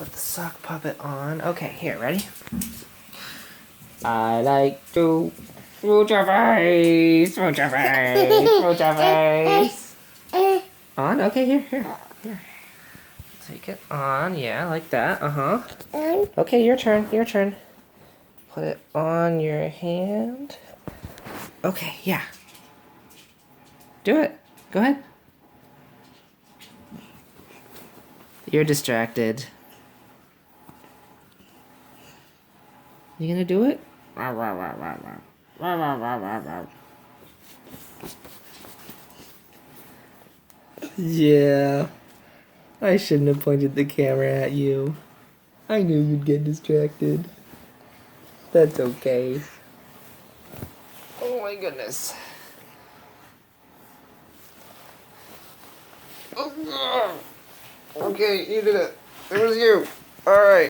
Put the sock puppet on. Okay, here, ready? I like to smooch your face, smooch your face, smooch your face. On? Okay, here. Take it on, yeah, like that, Okay, your turn. Put it on your hand. Okay, yeah. Do it. Go ahead. You're distracted. You gonna do it? Yeah. I shouldn't have pointed the camera at you. I knew you'd get distracted. That's okay. Oh my goodness. Okay, you did it. It was you. Alright.